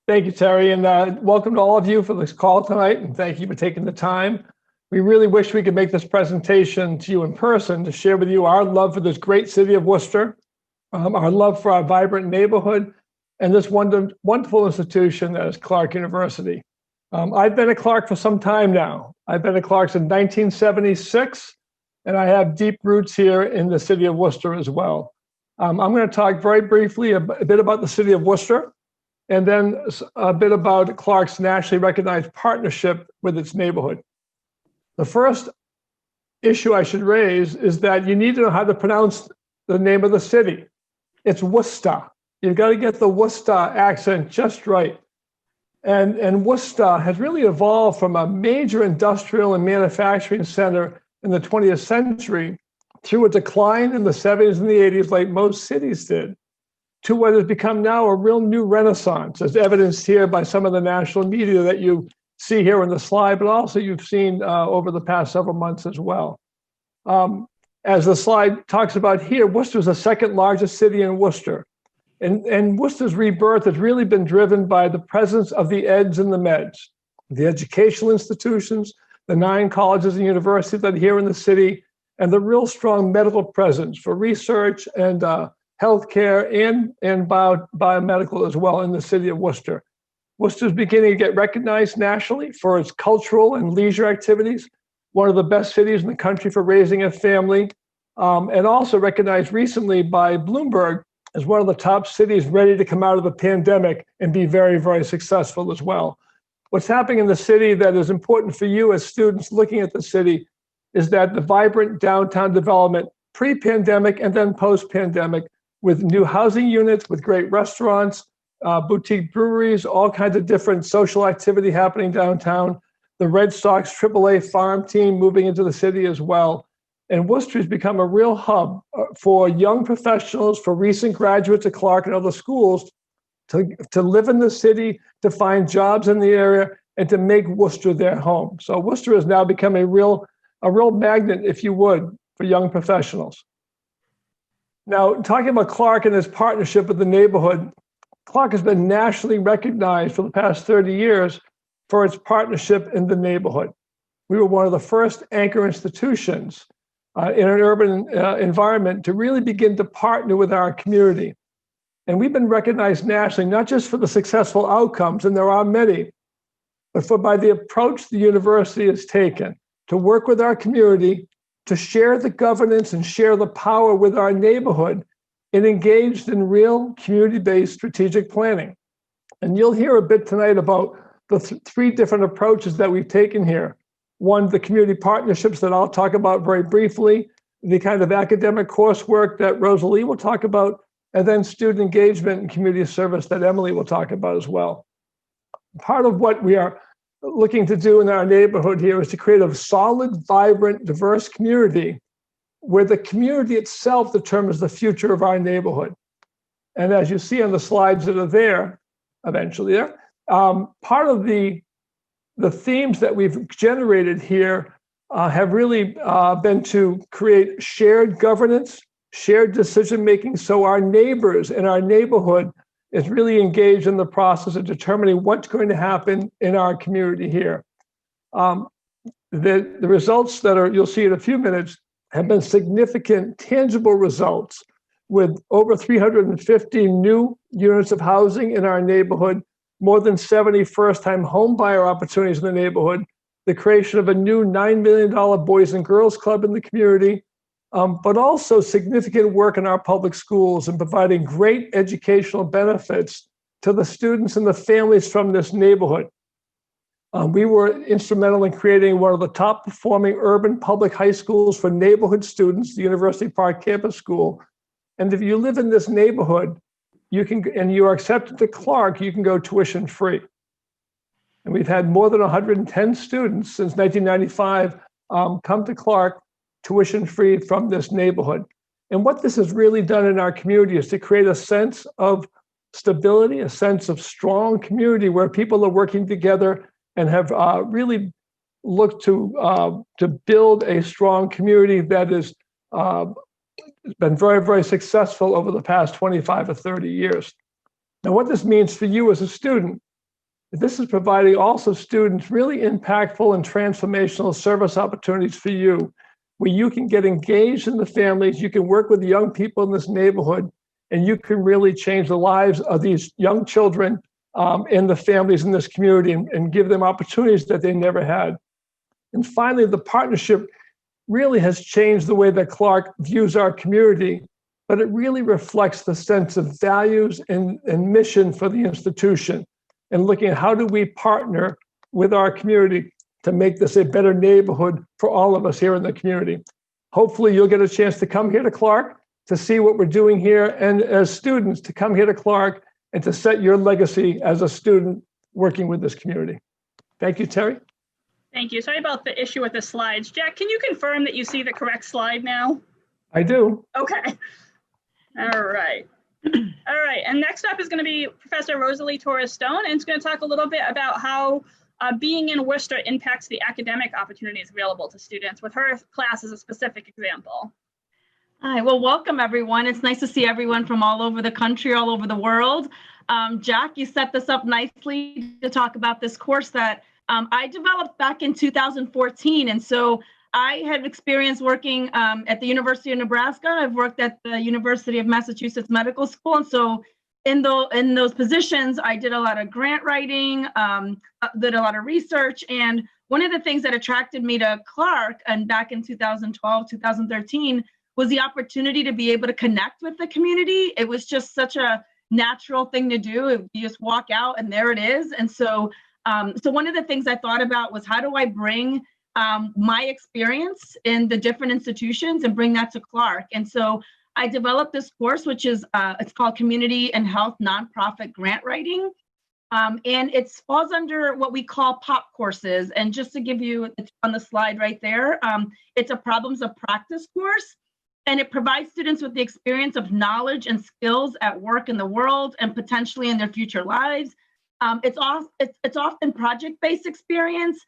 Thank you, Terry, and welcome to all of you for this call tonight, and thank you for taking the time. We really wish we could make this presentation to you in person to share with you our love for this great city of Worcester, our love for our vibrant neighborhood, and this wonderful institution that is Clark University. I've been at Clark for some time now. I've been at Clark since 1976, and I have deep roots here in the city of Worcester as well. I'm going to talk very briefly a bit about the city of Worcester, and then a bit about Clark's nationally recognized partnership with its neighborhood. The first issue I should raise is that you need to know how to pronounce the name of the city. It's Worcester. You've got to get the Worcester accent just right. And Worcester has really evolved from a major industrial and manufacturing center in the 20th century through a decline in the 70s and the 80s, like most cities did, to what has become now a real new renaissance, as evidenced here by some of the national media that you see here on the slide, but also you've seen over the past several months as well. As the slide talks about here, Worcester is the second largest city in Worcester. And Worcester's rebirth has really been driven by the presence of the eds and the meds, the educational institutions, the 9 colleges and universities that are here in the city, and the real strong medical presence for research and healthcare and biomedical as well in the city of Worcester. Worcester is beginning to get recognized nationally for its cultural and leisure activities, one of the best cities in the country for raising a family, and also recognized recently by Bloomberg as one of the top cities ready to come out of the pandemic and be very, very successful as well. What's happening in the city that is important for you as students looking at the city is that the vibrant downtown development pre-pandemic and then post-pandemic, with new housing units, with great restaurants, boutique breweries, all kinds of different social activity happening downtown. The Red Sox AAA farm team moving into the city as well. And Worcester has become a real hub for young professionals, for recent graduates of Clark and other schools to live in the city, to find jobs in the area, and to make Worcester their home. So Worcester has now become a real magnet, if you would, for young professionals. Now, talking about Clark and his partnership with the neighborhood, Clark has been nationally recognized for the past 30 years for its partnership in the neighborhood. We were one of the first anchor institutions in an urban environment to really begin to partner with our community. And we've been recognized nationally, not just for the successful outcomes, and there are many, but by the approach the university has taken to work with our community, to share the governance and share the power with our neighborhood, and engaged in real community-based strategic planning. And you'll hear a bit tonight about the 3 different approaches that we've taken here. One, the community partnerships that I'll talk about very briefly, the kind of academic coursework that Rosalie will talk about, and then student engagement and community service that Emily will talk about as well. Part of what we are looking to do in our neighborhood here is to create a solid, vibrant, diverse community where the community itself determines the future of our neighborhood. And as you see on the slides that are there, eventually there, part of the themes that we've generated here have really been to create shared governance, shared decision-making, so our neighbors in our neighborhood is really engaged in the process of determining what's going to happen in our community here. The results that you'll see in a few minutes have been significant, tangible results with over 350 new units of housing in our neighborhood, more than 70 first-time home buyer opportunities in the neighborhood, the creation of a new $9 million Boys and Girls Club in the community, but also significant work in our public schools and providing great educational benefits to the students and the families from this neighborhood. We were instrumental in creating one of the top performing urban public high schools for neighborhood students, the University Park Campus School. And if you live in this neighborhood, and you are accepted to Clark, you can go tuition free. And we've had more than 110 students since 1995 come to Clark tuition free from this neighborhood. And what this has really done in our community is to create a sense of stability, a sense of strong community where people are working together and have really looked to build a strong community that has been very, very successful over the past 25 or 30 years. Now, what this means for you as a student This is providing also students really impactful and transformational service opportunities for you, where you can get engaged in the families, you can work with the young people in this neighborhood, and you can really change the lives of these young children and the families in this community and give them opportunities that they never had. And finally, the partnership really has changed the way that Clark views our community, but it really reflects the sense of values and mission for the institution, and looking at how do we partner with our community to make this a better neighborhood for all of us here in the community. Hopefully you'll get a chance to come here to Clark to see what we're doing here, and as students to come here to Clark and to set your legacy as a student working with this community. Thank you, Terry. Thank you. Sorry about the issue with the slides. Jack, can you confirm that you see the correct slide now? I do. Okay. All right. All right. And next up is going to be Professor Rosalie Torres-Stone, and it's going to talk a little bit about how being in Worcester impacts the academic opportunities available to students, with her class as a specific example. Hi, well, welcome everyone. It's nice to see everyone from all over the country, all over the world. Jack, you set this up nicely to talk about this course that I developed back in 2014. And so I had experience working at the University of Nebraska. I've worked at the University of Massachusetts Medical School. And so in those positions, I did a lot of grant writing, did a lot of research. And one of the things that attracted me to Clark, and back in 2012, 2013, was the opportunity to be able to connect with the community. It was just such a natural thing to do. You just walk out and there it is. And so, so one of the things I thought about was, how do I bring my experience in the different institutions and bring that to Clark? And so I developed this course, which is, it's called Community and Health Nonprofit Grant Writing. And it falls under what we call POP courses. And just to give you, it's on the slide right there, it's a problems of practice course. And it provides students with the experience of knowledge and skills at work in the world and potentially in their future lives. It's often project-based experience,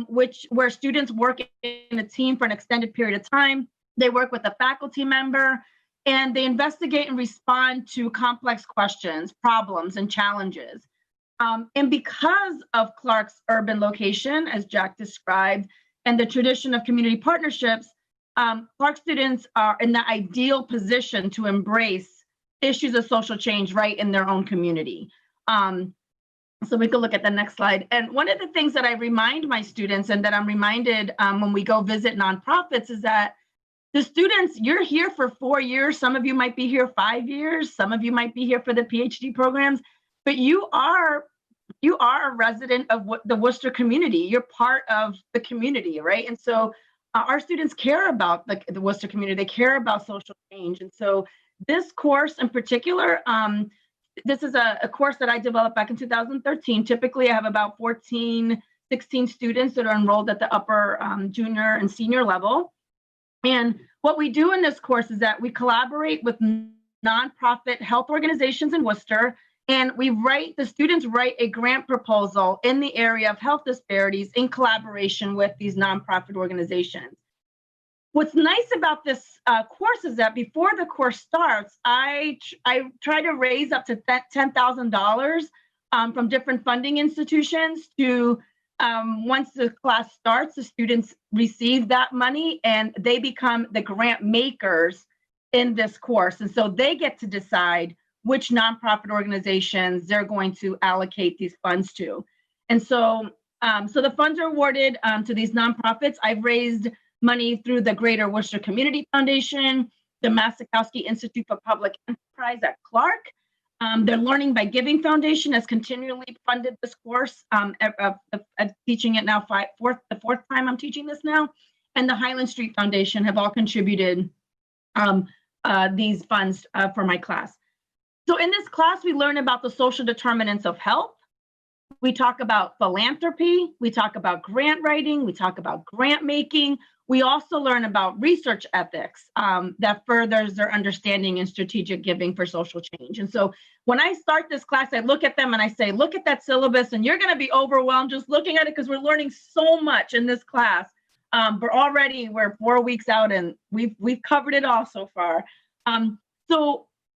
where students work in a team for an extended period of time. They work with a faculty member, and they investigate and respond to complex questions, problems, and challenges. And because of Clark's urban location, as Jack described, and the tradition of community partnerships, Clark students are in the ideal position to embrace issues of social change right in their own community. So we can look at the next slide. And one of the things that I remind my students, and that I'm reminded when we go visit nonprofits, is that the students, you're here for 4 years. Some of you might be here 5 years. Some of you might be here for the PhD programs, but you are a resident of the Worcester community. You're part of the community, right? And so our students care about the Worcester community. They care about social change. And so this course in particular, this is a course that I developed back in 2013. Typically, I have about 14, 16 students that are enrolled at the upper junior and senior level. And what we do in this course is that we collaborate with nonprofit health organizations in Worcester, and the students write a grant proposal in the area of health disparities in collaboration with these nonprofit organizations. What's nice about this course is that before the course starts, I try to raise up to $10,000 from different funding institutions to, once the class starts, the students receive that money and they become the grant makers in this course. And so they get to decide which nonprofit organizations they're going to allocate these funds to. And so, so the funds are awarded to these nonprofits. I've raised money through the Greater Worcester Community Foundation, the Masakowski Institute for Public Enterprise at Clark. The Learning by Giving Foundation has continually funded this course. I'm teaching it now the fourth time I'm teaching this now. And the Highland Street Foundation have all contributed these funds for my class. So in this class, we learn about the social determinants of health. We talk about philanthropy. We talk about grant writing. We talk about grant making. We also learn about research ethics that furthers their understanding in strategic giving for social change. And so when I start this class, I look at them and I say, look at that syllabus, and you're going to be overwhelmed just looking at it because we're learning so much in this class. But already we're 4 weeks out and we've covered it all so far.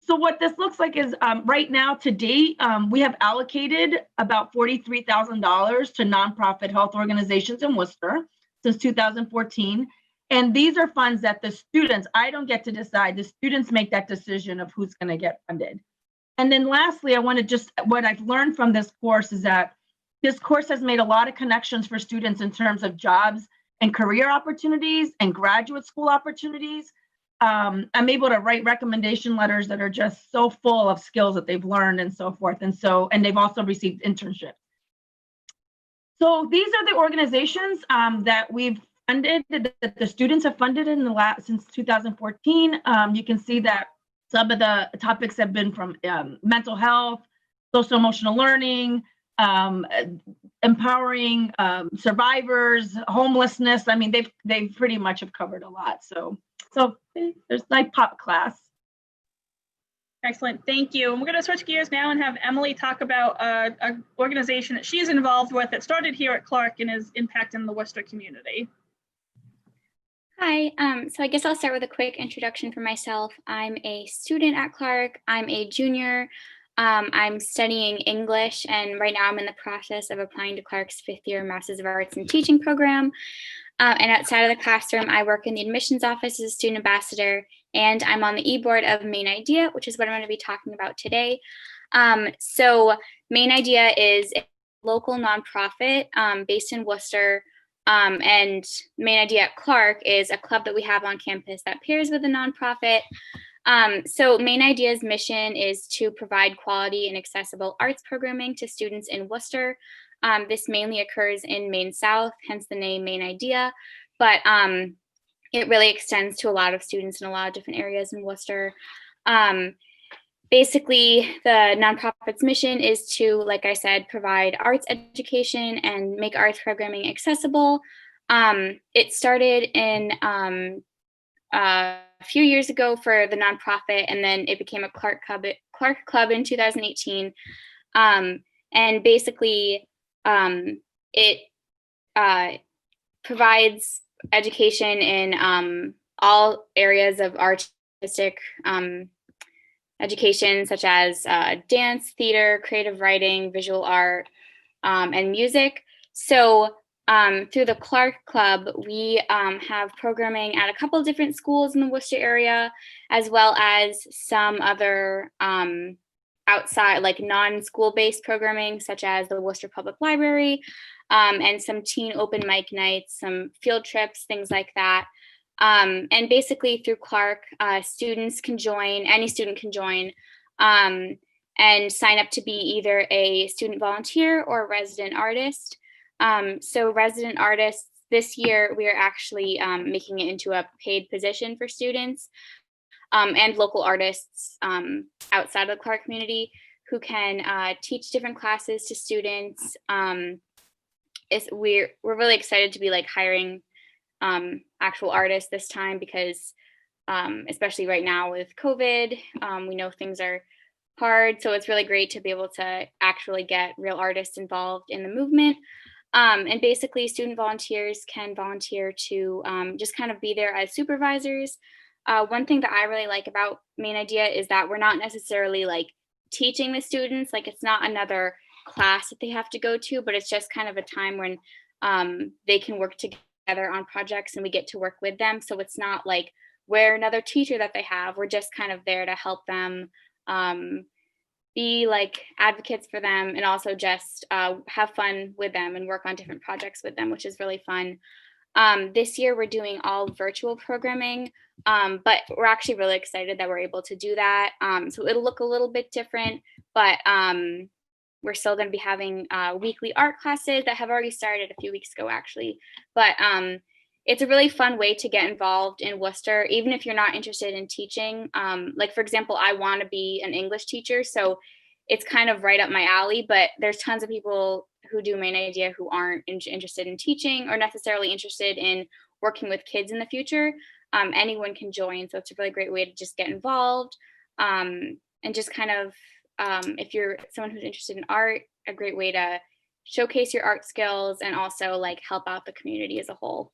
So what this looks like is right now to date, we have allocated about $43,000 to nonprofit health organizations in Worcester since 2014. And these are funds that the students, I don't get to decide, the students make that decision of who's going to get funded. And then lastly, I want to just, what I've learned from this course is that this course has made a lot of connections for students in terms of jobs and career opportunities and graduate school opportunities. I'm able to write recommendation letters that are just so full of skills that they've learned and so forth. And they've also received internships. So these are the organizations that we've funded, that the students have funded in the last, since 2014. You can see that some of the topics have been from mental health, social emotional learning, empowering survivors, homelessness. I mean, they pretty much have covered a lot. So there's like pop class. Excellent, thank you. And we're going to switch gears now and have Emily talk about an organization that she's involved with that started here at Clark and is impacting the Worcester community. Hi, so I guess I'll start with a quick introduction for myself. I'm a student at Clark. I'm a junior. I'm studying English, and right now I'm in the process of applying to Clark's fifth-year Masters of Arts in Teaching program. And outside of the classroom, I work in the admissions office as a student ambassador, and I'm on the e-board of Main Idea, which is what I'm going to be talking about today. So Main Idea is a local nonprofit based in Worcester. And Main Idea at Clark is a club that we have on campus that pairs with a nonprofit. So Main Idea's mission is to provide quality and accessible arts programming to students in Worcester. This mainly occurs in Main South, hence the name Main Idea, but it really extends to a lot of students in a lot of different areas in Worcester. Basically, the nonprofit's mission is to, like I said, provide arts education and make arts programming accessible. It started in a few years ago for the nonprofit, and then it became a Clark Club in 2018. And basically, it provides education in all areas of artistic education, such as dance, theater, creative writing, visual art, and music. So through the Clark Club, we have programming at a couple of different schools in the Worcester area, as well as some other outside, like non-school-based programming, such as the Worcester Public Library, and some teen open mic nights, some field trips, things like that. And basically through Clark, students can join, any student can join, and sign up to be either a student volunteer or a resident artist. So resident artists, this year, we are actually making it into a paid position for students, and local artists outside of the Clark community who can teach different classes to students. We're really excited to be like hiring actual artists this time because especially right now with COVID, we know things are hard. So it's really great to be able to actually get real artists involved in the movement. And basically student volunteers can volunteer to just kind of be there as supervisors. One thing that I really like about Main Idea is that we're not necessarily like teaching the students, like it's not another class that they have to go to, but it's just kind of a time when they can work together on projects and we get to work with them. So it's not like we're another teacher that they have. We're just kind of there to help them be like advocates for them and also just have fun with them and work on different projects with them, which is really fun. This year we're doing all virtual programming, but we're actually really excited that we're able to do that. So it'll look a little bit different, but we're still going to be having weekly art classes that have already started a few weeks ago, actually. But it's a really fun way to get involved in Worcester, even if you're not interested in teaching. Like, for example, I want to be an English teacher, so it's kind of right up my alley, but there's tons of people who do Main Idea who aren't interested in teaching or necessarily interested in working with kids in the future. Anyone can join, so it's a really great way to just get involved and just kind of, if you're someone who's interested in art, a great way to showcase your art skills and also like help out the community as a whole.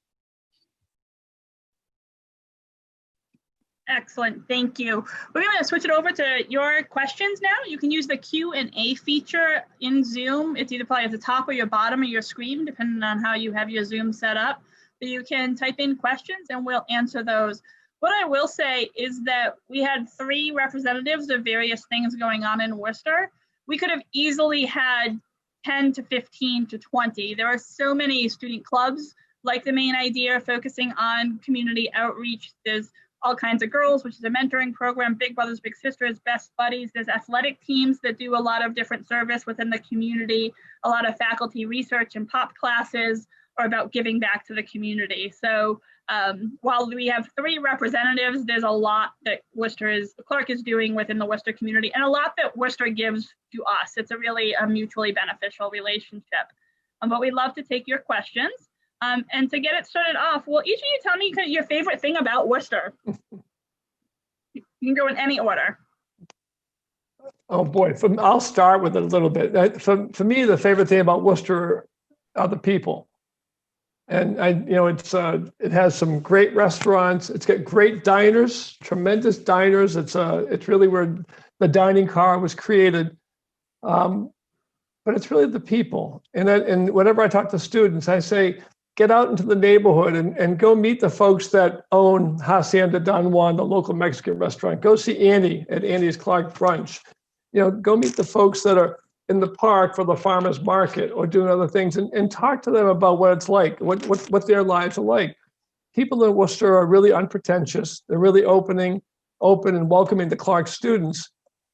Excellent, thank you. We're going to switch it over to your questions now. You can use the Q&A feature in Zoom. It's either probably at the top or your bottom of your screen, depending on how you have your Zoom set up. But you can type in questions and we'll answer those. What I will say is that we had 3 representatives of various things going on in Worcester. We could have easily had 10 to 15 to 20. There are so many student clubs, like the main idea, focusing on community outreach. There's all kinds of girls, which is a mentoring program, Big Brothers, Big Sisters, Best Buddies. There's athletic teams that do a lot of different service within the community. A lot of faculty research and pop classes are about giving back to the community. So while we have 3 representatives, there's a lot that Clark is doing within the Worcester community, and a lot that Worcester gives to us. It's a really mutually beneficial relationship. But we'd love to take your questions. And to get it started off, will each of you tell me your favorite thing about Worcester? You can go in any order. Oh boy, I'll start with it a little bit. For me, the favorite thing about Worcester are the people. And it has some great restaurants. It's got great diners, tremendous diners. It's really where the dining car was created. But it's really the people. And whenever I talk to students, I say, get out into the neighborhood and go meet the folks that own Hacienda Don Juan, the local Mexican restaurant. Go see Annie at Annie's Clark Brunch. Go meet the folks that are in the park for the farmer's market or doing other things, and talk to them about what it's like, what their lives are like. People in Worcester are really unpretentious. They're really open and welcoming to Clark students.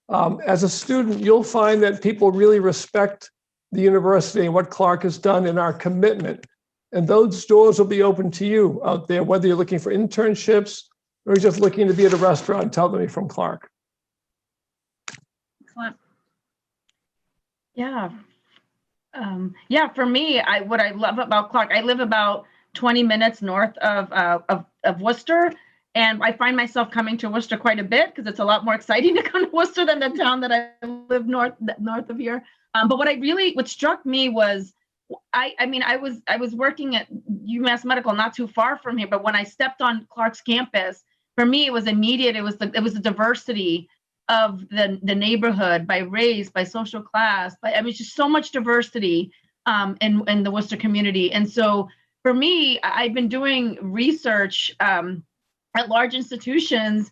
As a student, you'll find that people really respect the university and what Clark has done in our commitment. And those doors will be open to you out there, whether you're looking for internships or just looking to be at a restaurant and tell them you're from Clark. Excellent. Yeah. For me, what I love about Clark, I live about 20 minutes north of Worcester, and I find myself coming to Worcester quite a bit because it's a lot more exciting to come to Worcester than the town that I live north of here. But what struck me was, I was working at UMass Medical not too far from here, but when I stepped on Clark's campus, for me it was immediate. It was the diversity of the neighborhood by race, by social class, just so much diversity in the Worcester community. And so for me, I've been doing research at large institutions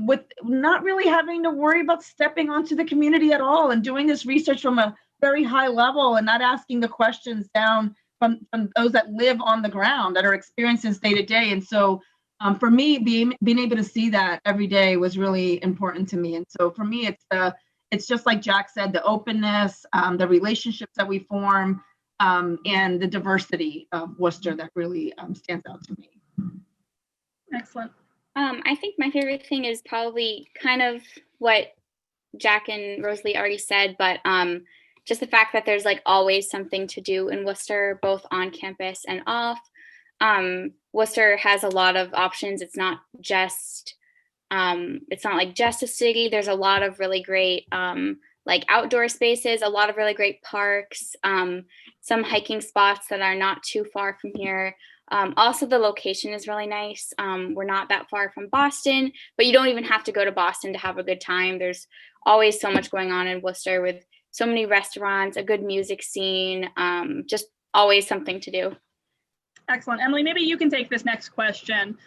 with not really having to worry about stepping onto the community at all, and doing this research from a very high level and not asking the questions down from those that live on the ground, that are experiencing day to day. And so for me, being able to see that every day was really important to me. And so for me, it's just like Jack said, the openness, the relationships that we form, and the diversity of Worcester that really stands out to me. Excellent. I think my favorite thing is probably kind of what Jack and Rosalie already said, but just the fact that there's like always something to do in Worcester, both on campus and off. Worcester has a lot of options. It's not like just a city. There's a lot of really great like outdoor spaces, a lot of really great parks, some hiking spots that are not too far from here. Also, the location is really nice. We're not that far from Boston, but you don't even have to go to Boston to have a good time. There's always so much going on in Worcester with so many restaurants, a good music scene, just always something to do. Excellent. Emily, maybe you can take this next question.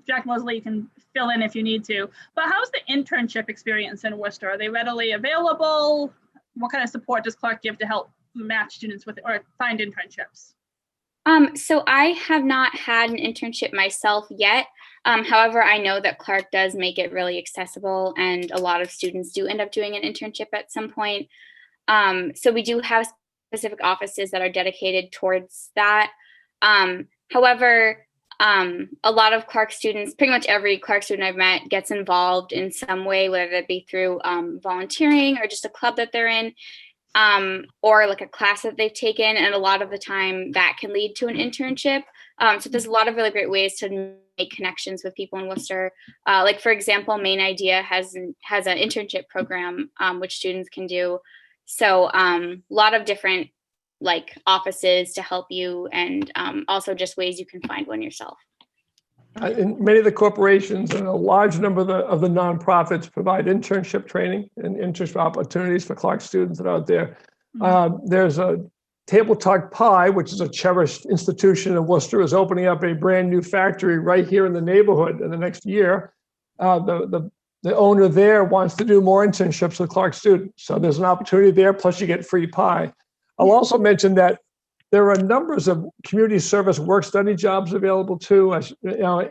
Jack Mosley, you can fill in if you need to, but how's the internship experience in Worcester? Are they readily available? What kind of support does Clark give to help match students with or find internships? So I have not had an internship myself yet. However, I know that Clark does make it really accessible, and a lot of students do end up doing an internship at some point. So we do have specific offices that are dedicated towards that. However, a lot of Clark students, pretty much every Clark student I've met gets involved in some way, whether that be through volunteering or just a club that they're in. Or like a class that they've taken, and a lot of the time that can lead to an internship. So there's a lot of really great ways to make connections with people in Worcester. Like for example, Main Idea has an internship program which students can do. So a lot of different like offices to help you, and also just ways you can find one yourself. And many of the corporations and a large number of the nonprofits provide internship training and internship opportunities for Clark students that are out there. There's a Table Talk Pie, which is a cherished institution in Worcester, is opening up a brand new factory right here in the neighborhood in the next year. The owner there wants to do more internships with Clark students. So there's an opportunity there, plus you get free pie. I'll also mention that there are numbers of community service work-study jobs available too. There are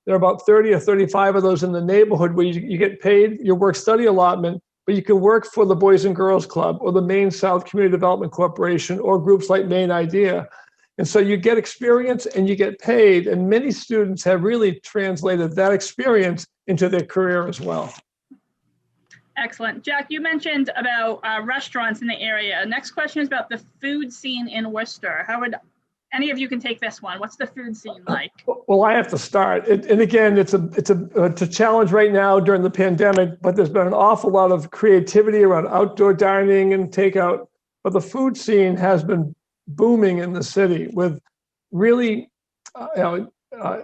about 30 or 35 of those in the neighborhood where you get paid your work-study allotment, but you can work for the Boys and Girls Club or the Maine South Community Development Corporation or groups like Maine Idea. And so you get experience and you get paid. And many students have really translated that experience into their career as well. Excellent. Jack, you mentioned about restaurants in the area. Next question is about the food scene in Worcester. How would any of you can take this one? What's the food scene like? Well, I have to start. And again, it's a challenge right now during the pandemic, but there's been an awful lot of creativity around outdoor dining and takeout. But the food scene has been booming in the city with really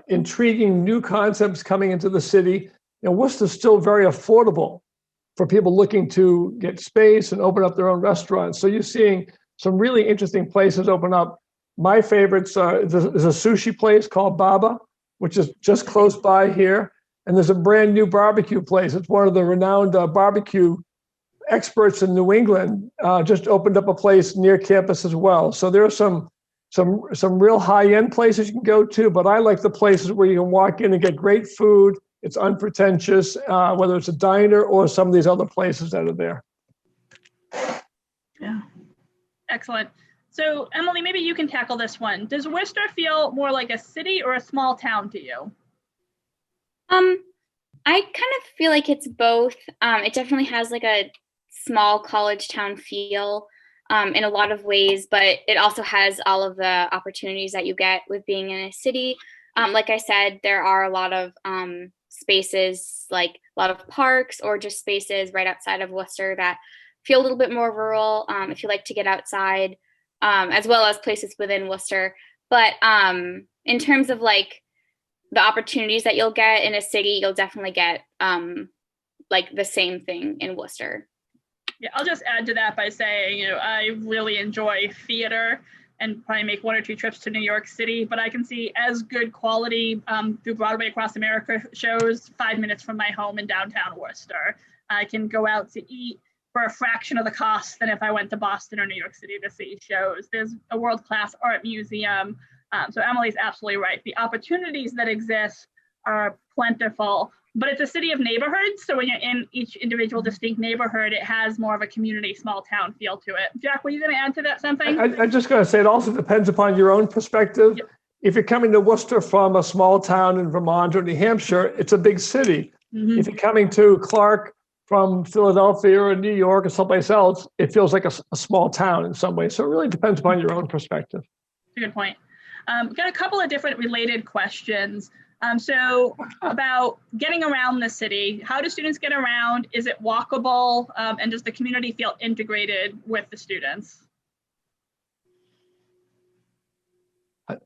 intriguing new concepts coming into the city. Worcester's still very affordable for people looking to get space and open up their own restaurants. So you're seeing some really interesting places open up. My favorites is a sushi place called Baba, which is just close by here. And there's a brand new barbecue place. It's one of the renowned barbecue experts in New England, just opened up a place near campus as well. So there are some real high-end places you can go to, but I like the places where you can walk in and get great food. It's unpretentious, whether it's a diner or some of these other places that are there. Yeah. Excellent. So Emily, maybe you can tackle this one. Does Worcester feel more like a city or a small town to you? I kind of feel like it's both. It definitely has like a small college town feel in a lot of ways, but it also has all of the opportunities that you get with being in a city. Like I said, there are a lot of spaces, like a lot of parks or just spaces right outside of Worcester that feel a little bit more rural if you like to get outside, as well as places within Worcester. But in terms of like the opportunities that you'll get in a city, you'll definitely get like the same thing in Worcester. Yeah, I'll just add to that by saying, I really enjoy theater and probably make 1 or 2 trips to New York City, but I can see as good quality through Broadway Across America shows 5 minutes from my home in downtown Worcester. I can go out to eat for a fraction of the cost than if I went to Boston or New York City to see shows. There's a world-class art museum. So Emily's absolutely right. The opportunities that exist are plentiful, but it's a city of neighborhoods. So when you're in each individual distinct neighborhood, it has more of a community, small town feel to it. Jack, were you going to add to that something? I'm just going to say it also depends upon your own perspective. Yep. If you're coming to Worcester from a small town in Vermont or New Hampshire, it's a big city. Mm-hmm. If you're coming to Clark from Philadelphia or New York or someplace else, it feels like a small town in some way. So it really depends upon your own perspective. That's a good point. We've got a couple of different related questions. So about getting around the city, how do students get around? Is it walkable? And does the community feel integrated with the students?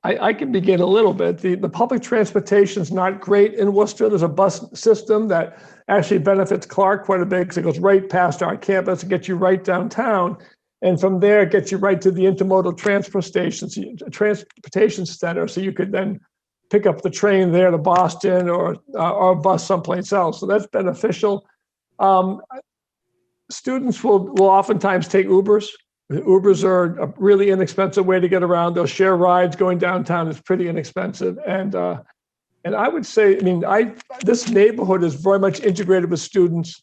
I can begin a little bit. The public transportation is not great in Worcester. There's a bus system that actually benefits Clark quite a bit because it goes right past our campus and gets you right downtown. And from there, it gets you right to the intermodal transportation center. So you could then pick up the train there to Boston or a bus someplace else. So that's beneficial. Students will oftentimes take Ubers. Ubers are a really inexpensive way to get around. They'll share rides going downtown. It's pretty inexpensive. And I would say, this neighborhood is very much integrated with students.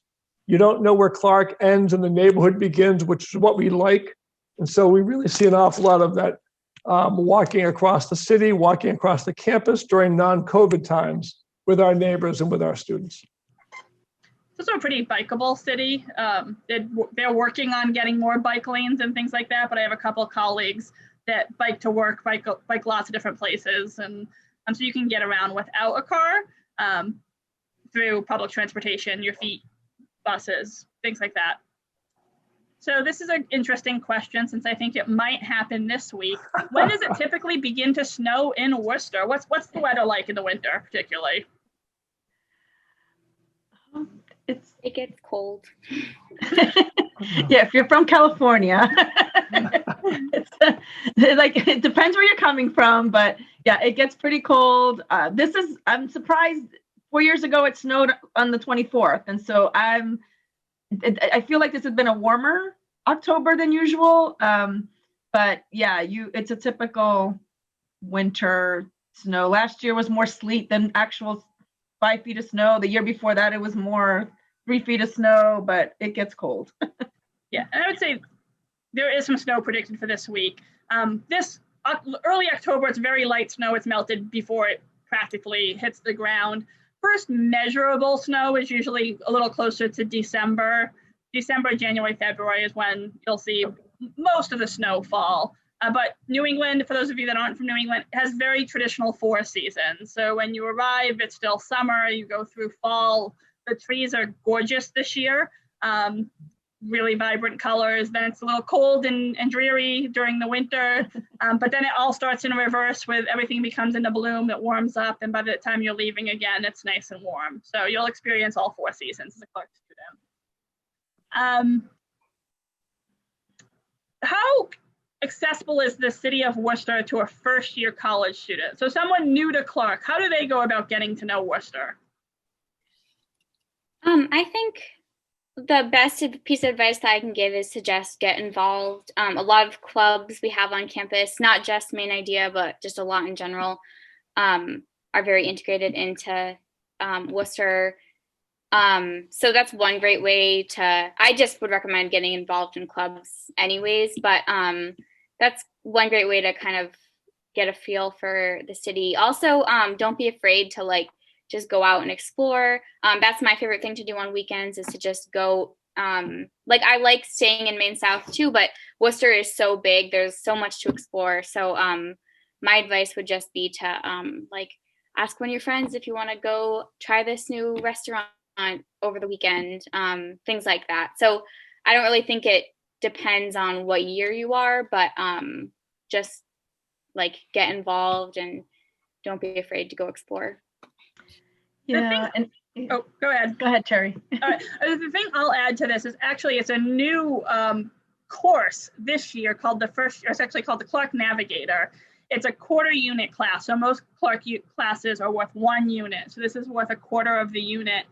You don't know where Clark ends and the neighborhood begins, which is what we like. And so we really see an awful lot of that walking across the city, walking across the campus during non-COVID times with our neighbors and with our students. It's also a pretty bikeable city. They're working on getting more bike lanes and things like that, but I have a couple of colleagues that bike to work, bike lots of different places. And so you can get around without a car through public transportation, your feet, buses, things like that. So this is an interesting question since I think it might happen this week. When does it typically begin to snow in Worcester? What's the weather like in the winter, particularly? It gets cold. Yeah, if you're from California, it's like it depends where you're coming from, but yeah, it gets pretty cold. I'm surprised 4 years ago it snowed on the 24th, and so I feel like this has been a warmer October than usual. But yeah, it's a typical winter snow. Last year was more sleet than actual 5 feet of snow. The year before that, it was more 3 feet of snow, but it gets cold. Yeah, and I would say there is some snow predicted for this week. This early October, it's very light snow. It's melted before it practically hits the ground. First measurable snow is usually a little closer to December. December, January, February is when you'll see most of the snow fall. But New England, for those of you that aren't from New England, has very traditional 4 seasons. So when you arrive, it's still summer, you go through fall. The trees are gorgeous this year, really vibrant colors. Then it's a little cold and dreary during the winter, but then it all starts in reverse with everything becomes into bloom, it warms up, and by the time you're leaving again, it's nice and warm. So you'll experience all 4 seasons as a Clark student. How accessible is the city of Worcester to a first-year college student? So someone new to Clark, how do they go about getting to know Worcester? I think the best piece of advice that I can give is to just get involved. A lot of clubs we have on campus, not just Main Idea, but just a lot in general, are very integrated into Worcester. So that's one great way I just would recommend getting involved in clubs anyways, but that's one great way to kind of get a feel for the city. Also, don't be afraid to just go out and explore. That's my favorite thing to do on weekends, is to just go. I like staying in Main South too, but Worcester is so big. There's so much to explore. So my advice would just be to ask one of your friends if you want to go try this new restaurant over the weekend, things like that. So I don't really think it depends on what year you are, but just get involved and don't be afraid to go explore. Yeah. Oh, go ahead. Go ahead, Terry. All right. The thing I'll add to this is actually it's a new course this year called it's actually called the Clark Navigator. It's a quarter unit class. So most Clark classes are worth 1 unit. So this is worth a quarter of the unit.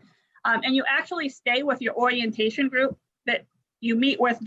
And you actually stay with your orientation group that you meet with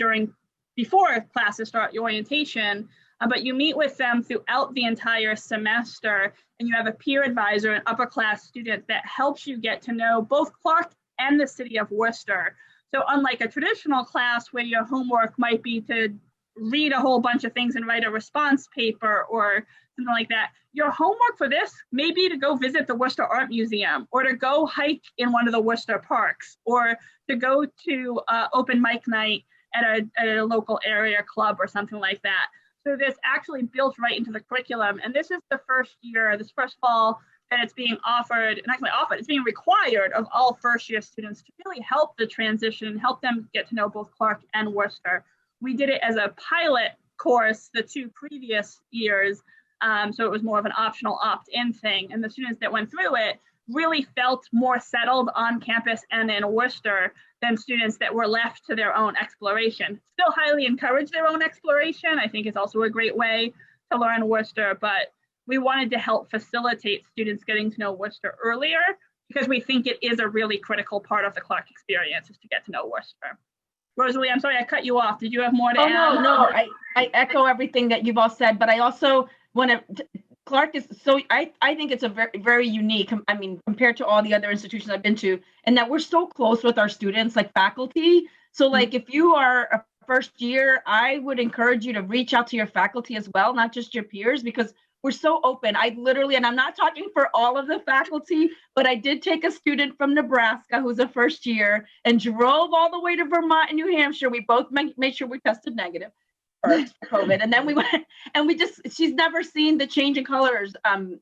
before classes start your orientation. But you meet with them throughout the entire semester, and you have a peer advisor, an upper class student that helps you get to know both Clark and the city of Worcester. So unlike a traditional class where your homework might be to read a whole bunch of things and write a response paper or something like that, your homework for this may be to go visit the Worcester Art Museum, or to go hike in one of the Worcester parks, or to go to open mic night at a local area club or something like that. So this actually built right into the curriculum. And this is the first year, this first fall, that it's being offered, it's being required of all first-year students to really help the transition, help them get to know both Clark and Worcester. We did it as a pilot course the 2 previous years, so it was more of an optional opt-in thing. And the students that went through it really felt more settled on campus and in Worcester than students that were left to their own exploration. Still highly encourage their own exploration. I think it's also a great way to learn Worcester, but we wanted to help facilitate students getting to know Worcester earlier, because we think it is a really critical part of the Clark experience, is to get to know Worcester. Rosalie, I'm sorry I cut you off. Did you have more to add? No, I echo everything that you've all said, but I also want to, Clark is I think it's a very, very unique, compared to all the other institutions I've been to, and that we're so close with our students, like faculty. So if you are a first year, I would encourage you to reach out to your faculty as well, not just your peers, because we're so open. And I'm not talking for all of the faculty, but I did take a student from Nebraska who's a first year and drove all the way to Vermont and New Hampshire. We both made sure we tested negative for COVID. And then we went and she's never seen the change in colors, in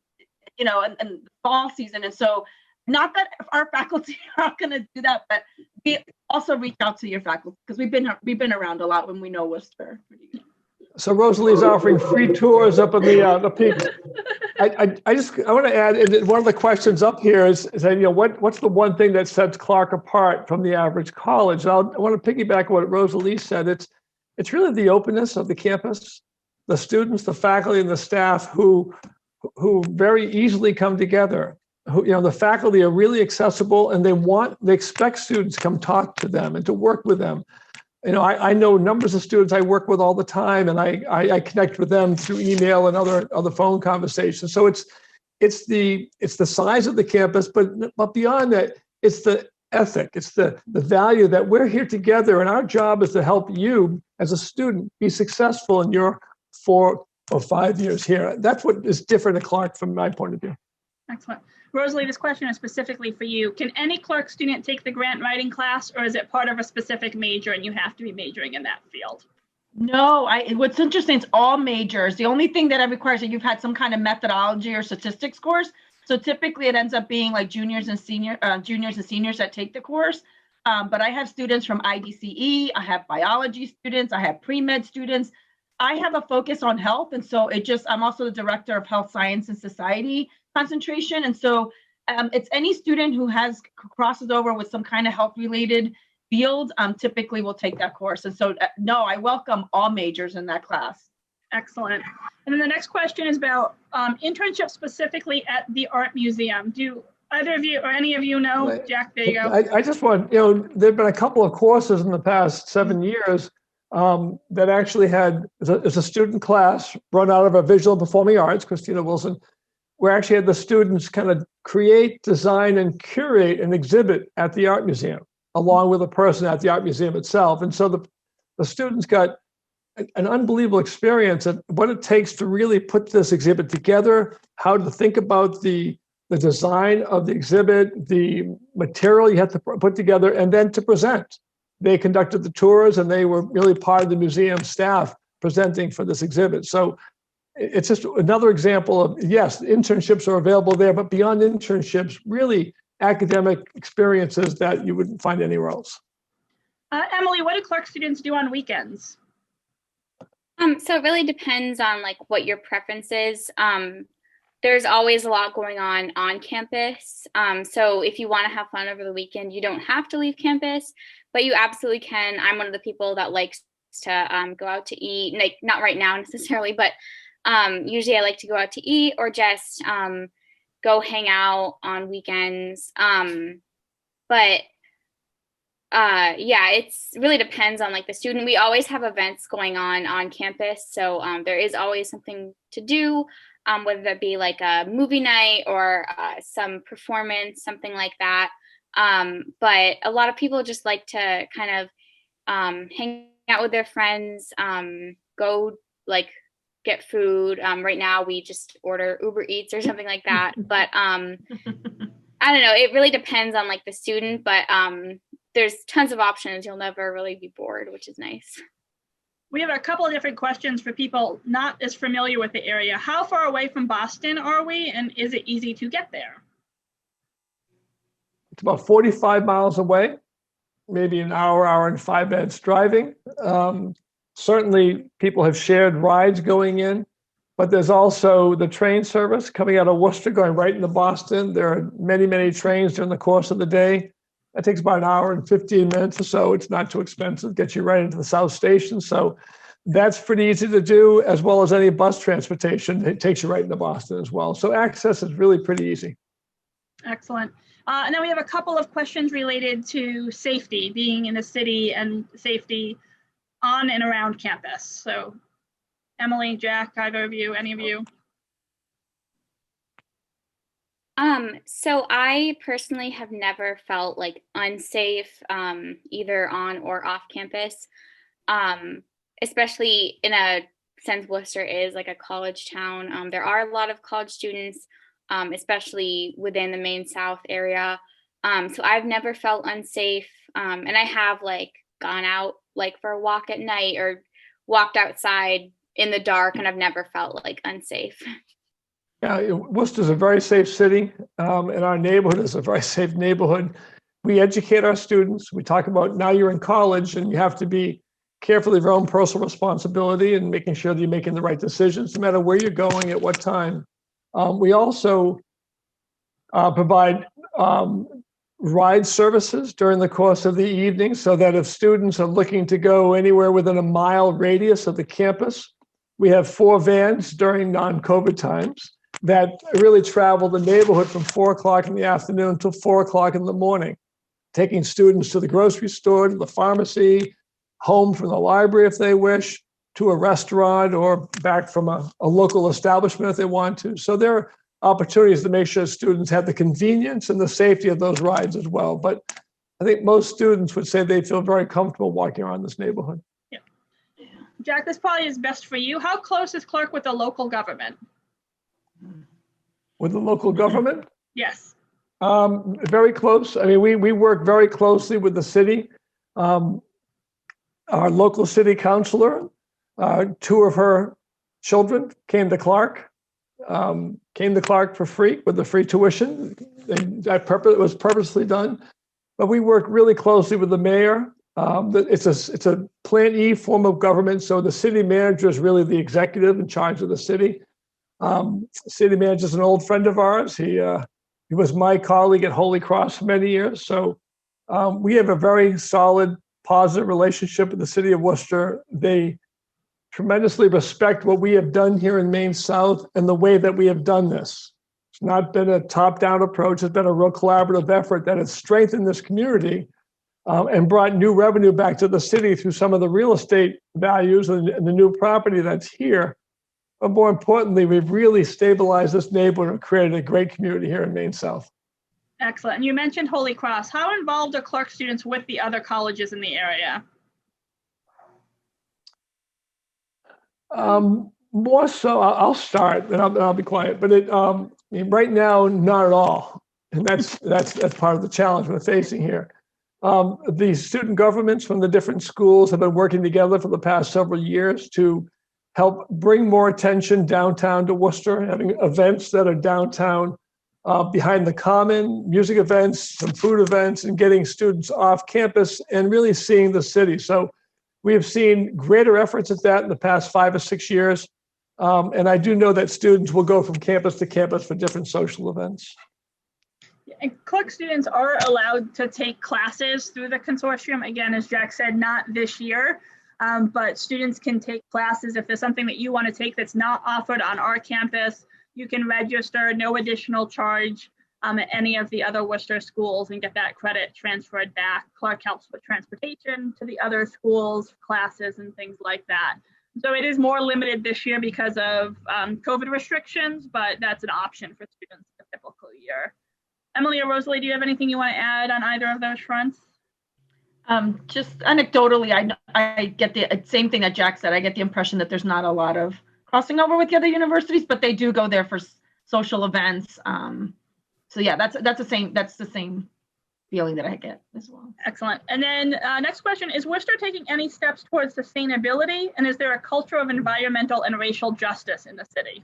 the fall season. And so not that our faculty are not going to do that, but we also reach out to your faculty because we've been around a lot when we know Worcester. So Rosalie's offering free tours up in the peaks. I want to add, and one of the questions up here is what's the one thing that sets Clark apart from the average college? I want to piggyback what Rosalie said. It's really the openness of the campus, the students, the faculty, and the staff who very easily come together. The faculty are really accessible, and they expect students to come talk to them and to work with them. I know numbers of students I work with all the time, and I connect with them through email and other phone conversations. So it's the size of the campus, but beyond that, it's the ethic, it's the value that we're here together, and our job is to help you as a student be successful in your 4 or 5 years here. That's what is different at Clark from my point of view. Excellent. Rosalie, this question is specifically for you. Can any Clark student take the grant writing class, or is it part of a specific major and you have to be majoring in that field? No, what's interesting, it's all majors. The only thing that it requires is you've had some kind of methodology or statistics course. So typically it ends up being like juniors and seniors that take the course. But I have students from IDCE, I have biology students, I have pre-med students. I have a focus on health. And so I'm also the director of health science and society concentration. And so it's any student who crosses over with some kind of health related field, typically will take that course. And so, no, I welcome all majors in that class. Excellent. And then the next question is about internships specifically at the Art Museum. Do either of you or any of you know? Jack, there you go. I just want, there've been a couple of courses in the past 7 years that actually had, as a student class run out of a visual and performing arts, Christina Wilson, where actually had the students kind of create, design, and curate an exhibit at the Art Museum, along with a person at the Art Museum itself. And so the students got an unbelievable experience at what it takes to really put this exhibit together, how to think about the design of the exhibit, the material you have to put together, and then to present. They conducted the tours, and they were really part of the museum staff presenting for this exhibit. So it's just another example of, yes, internships are available there, but beyond internships, really academic experiences that you wouldn't find anywhere else. Emily, what do Clark students do on weekends? So it really depends on what your preference is. There's always a lot going on campus. So if you want to have fun over the weekend, you don't have to leave campus, but you absolutely can. I'm one of the people that likes to go out to eat, not right now necessarily, but usually I like to go out to eat or just go hang out on weekends. Yeah, it's really depends on the student. We always have events going on campus. So there is always something to do, whether that be a movie night or some performance, something like that. But a lot of people just like to kind of hang out with their friends, go get food. Right now we just order Uber Eats or something like that. But I don't know. It really depends on the student, but there's tons of options. You'll never really be bored, which is nice. We have a couple of different questions for people not as familiar with the area. How far away from Boston are we, and is it easy to get there? It's about 45 miles away, maybe an hour and 5 minutes driving. Certainly people have shared rides going in, but there's also the train service coming out of Worcester going right into Boston. There are many, many trains during the course of the day. That takes about an hour and 15 minutes or so. It's not too expensive, gets you right into the South Station. So that's pretty easy to do, as well as any bus transportation. It takes you right into Boston as well. So access is really pretty easy. Excellent. And then we have a couple of questions related to safety, being in the city and safety on and around campus. So Emily, Jack, either of you, any of you? So I personally have never felt unsafe, either on or off campus, especially in a sense Worcester is a college town. There are a lot of college students, especially within the main South area. So I've never felt unsafe. And I have gone out for a walk at night or walked outside in the dark, and I've never felt unsafe. Yeah, Worcester is a very safe city, and our neighborhood is a very safe neighborhood. We educate our students. We talk about now you're in college and you have to be careful of your own personal responsibility and making sure that you're making the right decisions, no matter where you're going at what time. We also provide ride services during the course of the evening so that if students are looking to go anywhere within a mile radius of the campus, we have 4 vans during non-COVID times that really travel the neighborhood from 4 o'clock in the afternoon until 4 o'clock in the morning, taking students to the grocery store, to the pharmacy, home from the library if they wish, to a restaurant, or back from a local establishment if they want to. So there are opportunities to make sure students have the convenience and the safety of those rides as well. But I think most students would say they feel very comfortable walking around this neighborhood. Yeah. Jack, this probably is best for you. How close is Clark with the local government? With the local government? Yes. Very close. I mean, we work very closely with the city. Our local city councilor, 2 of her children came to Clark for free with the free tuition. It was purposely done. But we work really closely with the mayor. It's a Plan E form of government, so the city manager is really the executive in charge of the city. City manager is an old friend of ours. He was my colleague at Holy Cross for many years. So we have a very solid, positive relationship with the city of Worcester. They tremendously respect what we have done here in Maine South and the way that we have done this. It's not been a top-down approach. It's been a real collaborative effort that has strengthened this community and brought new revenue back to the city through some of the real estate values and the new property that's here. But more importantly, we've really stabilized this neighborhood and created a great community here in Maine South. Excellent. And you mentioned Holy Cross. How involved are Clark students with the other colleges in the area? More so, I'll start, and I'll be quiet. But right now, not at all, and that's part of the challenge we're facing here. The student governments from the different schools have been working together for the past several years to help bring more attention downtown to Worcester, having events that are downtown behind the common, music events, some food events, and getting students off campus and really seeing the city. So we have seen greater efforts at that in the past 5 or 6 years. And I do know that students will go from campus to campus for different social events. And Clark students are allowed to take classes through the consortium. Again, as Jack said, not this year. But students can take classes. If there's something that you want to take that's not offered on our campus, you can register, no additional charge at any of the other Worcester schools and get that credit transferred back. Clark helps with transportation to the other schools, classes, and things like that. So it is more limited this year because of COVID restrictions, but that's an option for students in a typical year. Emily or Rosalie, do you have anything you want to add on either of those fronts? Just anecdotally, I get the same thing that Jack said. I get the impression that there's not a lot of crossing over with the other universities, but they do go there for social events. So yeah, that's the same feeling that I get as well. Excellent. And then next question, is Worcester taking any steps towards sustainability? And is there a culture of environmental and racial justice in the city?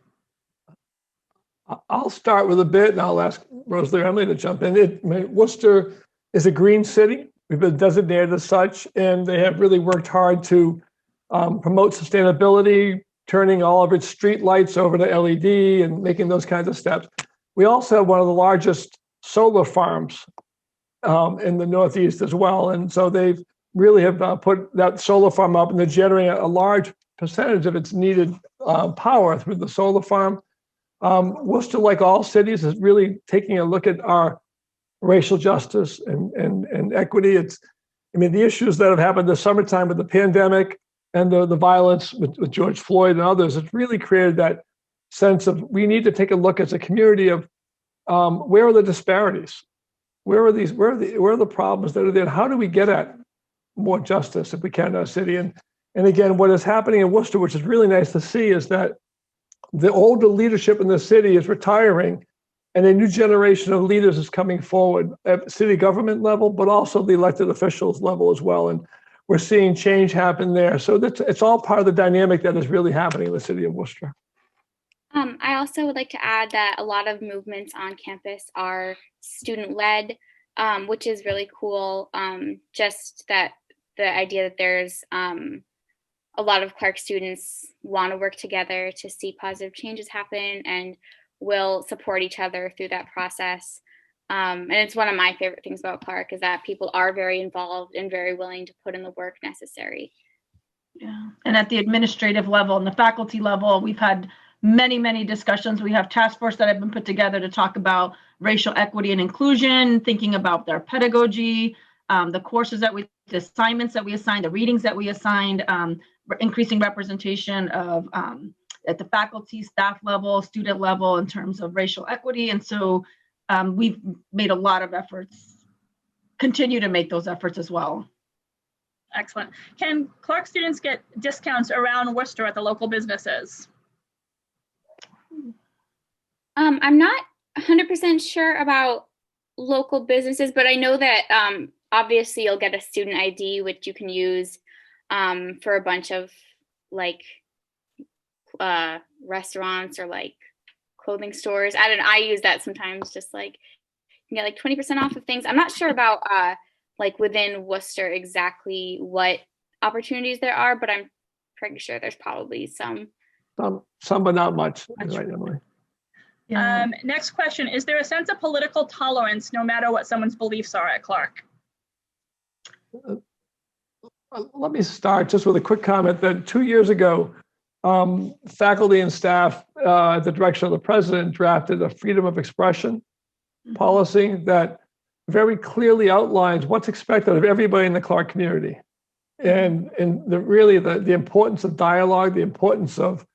I'll start with a bit and I'll ask Rosalie or Emily to jump in. Worcester is a green city. We've been designated as such, and they have really worked hard to promote sustainability, turning all of its street lights over to LED and making those kinds of steps. We also have one of the largest solar farms in the Northeast as well. And so they've really have put that solar farm up, and they're generating a large percentage of its needed power through the solar farm. Worcester, like all cities, is really taking a look at our racial justice and equity. The issues that have happened this summertime with the pandemic and the violence with George Floyd and others, it's really created that sense of we need to take a look as a community of where are the disparities? Where are the problems that are there? How do we get at more justice if we can in our city? And again, what is happening in Worcester, which is really nice to see, is that the older leadership in the city is retiring, and a new generation of leaders is coming forward at city government level, but also the elected officials level as well. And we're seeing change happen there. So it's all part of the dynamic that is really happening in the city of Worcester. I also would like to add that a lot of movements on campus are student-led, which is really cool. Just that the idea that there's a lot of Clark students want to work together to see positive changes happen and will support each other through that process. And it's one of my favorite things about Clark is that people are very involved and very willing to put in the work necessary. Yeah, and at the administrative level and the faculty level, we've had many discussions. We have task force that have been put together to talk about racial equity and inclusion, thinking about their pedagogy, the courses that the assignments that we assigned, the readings that we assigned, increasing representation of at the faculty, staff level, student level in terms of racial equity. And so we've made a lot of efforts, continue to make those efforts as well. Excellent. Can Clark students get discounts around Worcester at the local businesses? I'm not 100% sure about local businesses, but I know that obviously you'll get a student ID, which you can use for a bunch of like restaurants or like clothing stores. I use that sometimes, just like you can get like 20% off of things. I'm not sure about like within Worcester exactly what opportunities there are, but I'm pretty sure there's probably some. Some, but not much. Right, Emily. Yeah. Next question, is there a sense of political tolerance no matter what someone's beliefs are at Clark? Let me start just with a quick comment that 2 years ago, faculty and staff at the direction of the president drafted a freedom of expression policy that very clearly outlines what's expected of everybody in the Clark community. And really the importance of dialogue, the importance of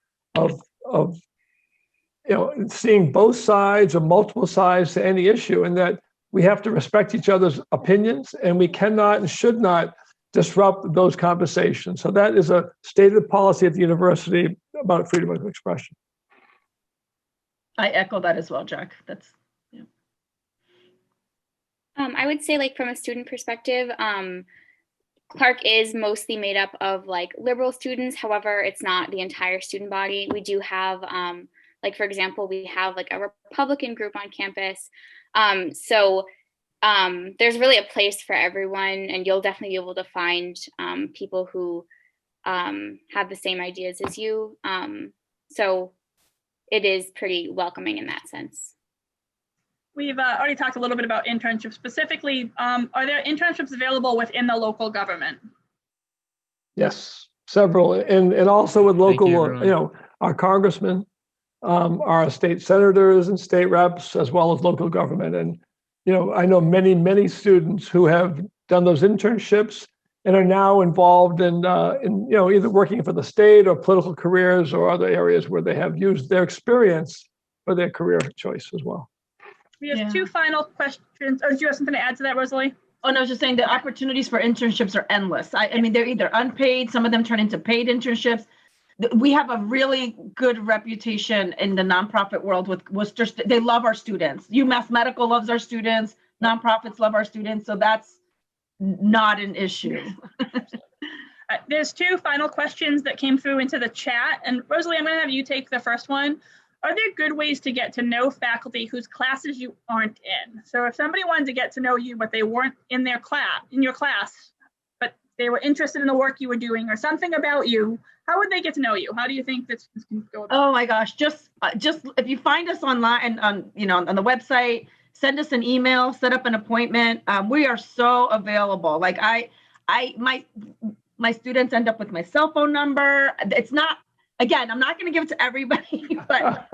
seeing both sides or multiple sides to any issue, and that we have to respect each other's opinions and we cannot and should not disrupt those conversations. So that is a stated policy at the university about freedom of expression. I echo that as well, Jack. That's I would say, like, from a student perspective, Clark is mostly made up of like liberal students. However, it's not the entire student body. We do have like, for example, we have like a Republican group on campus. So there's really a place for everyone, and you'll definitely be able to find people who have the same ideas as you. So it is pretty welcoming in that sense. We've already talked a little bit about internships. Specifically, are there internships available within the local government? Yes, several, and also with local, our congressmen, our state senators and state reps, as well as local government. And I know many students who have done those internships and are now involved in either working for the state or political careers or other areas where they have used their experience for their career choice as well. We have two final questions. Or do you have something to add to that, Rosalie? Oh, no, I was just saying the opportunities for internships are endless. I mean, they're either unpaid, some of them turn into paid internships. We have a really good reputation in the nonprofit world with Worcester. They love our students. UMass Medical loves our students. Nonprofits love our students. So that's not an issue. There's two final questions that came through into the chat. And Rosalie, I'm going to have you take the first one. Are there good ways to get to know faculty whose classes you aren't in? So if somebody wanted to get to know you, but they weren't in your class, but they were interested in the work you were doing or something about you, how would they get to know you? How do you think this can go about? Oh my gosh, just if you find us online on the website, send us an email, set up an appointment. We are so available. Like my students end up with my cell phone number. It's not. Again, I'm not going to give it to everybody, but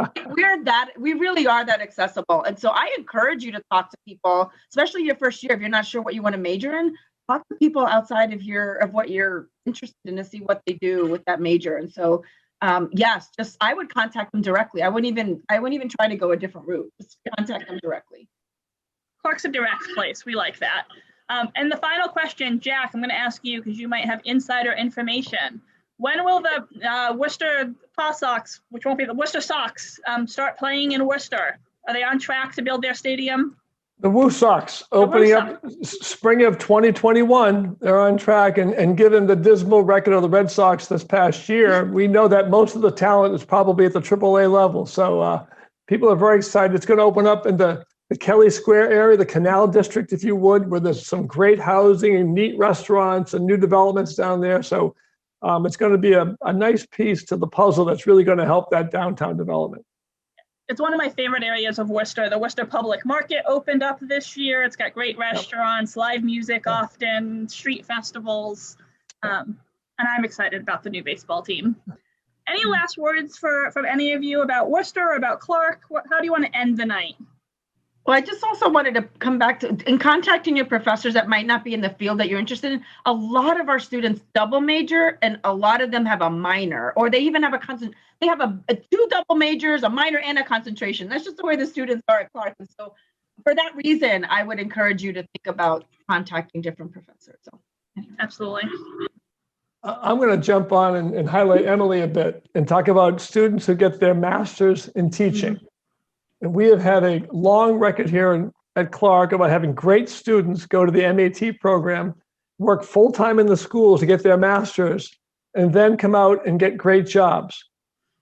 we really are that accessible. And so I encourage you to talk to people, especially your first year. If you're not sure what you want to major in, talk to people outside of what you're interested in to see what they do with that major. And so, yes, I would contact them directly. I wouldn't even try to go a different route. Just contact them directly. Clark's a direct place. We like that. And the final question, Jack, I'm going to ask you because you might have insider information. When will the Worcester Paw Sox, which won't be the Worcester Sox, start playing in Worcester? Are they on track to build their stadium? The Woo Sox opening up spring of 2021. They're on track, and given the dismal record of the Red Sox this past year, we know that most of the talent is probably at the AAA level. So people are very excited. It's going to open up in the Kelly Square area, the Canal District, if you would, where there's some great housing and neat restaurants and new developments down there. So it's going to be a nice piece to the puzzle that's really going to help that downtown development. It's one of my favorite areas of Worcester. The Worcester Public Market opened up this year. It's got great restaurants, live music often, street festivals, and I'm excited about the new baseball team. Any last words from any of you about Worcester or about Clark? How do you want to end the night? Well, I just also wanted to come back to, in contacting your professors that might not be in the field that you're interested in, a lot of our students double major and a lot of them have a minor, or they even have they have a two double majors, a minor and a concentration. That's just the way the students are at Clark. And so for that reason, I would encourage you to think about contacting different professors. So, absolutely. I'm going to jump on and highlight Emily a bit and talk about students who get their master's in teaching. Mm-hmm. And we have had a long record here at Clark about having great students go to the MAT program, work full-time in the schools to get their master's, and then come out and get great jobs.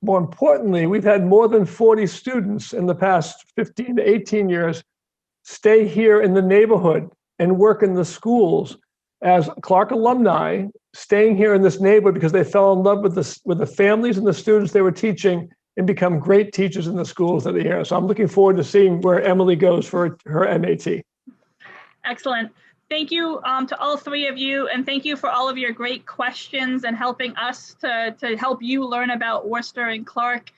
More importantly, we've had more than 40 students in the past 15 to 18 years stay here in the neighborhood and work in the schools as Clark alumni, staying here in this neighborhood because they fell in love with the families and the students they were teaching and become great teachers in the schools that are here. So I'm looking forward to seeing where Emily goes for her MAT. Excellent. Thank you to all three of you, and thank you for all of your great questions and helping us to help you learn about Worcester and Clark.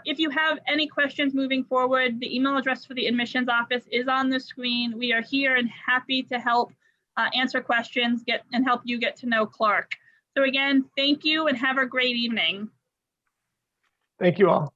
If you have any questions moving forward, the email address for the admissions office is on the screen. We are here and happy to help answer questions and help you get to know Clark. So again, thank you and have a great evening. Thank you all.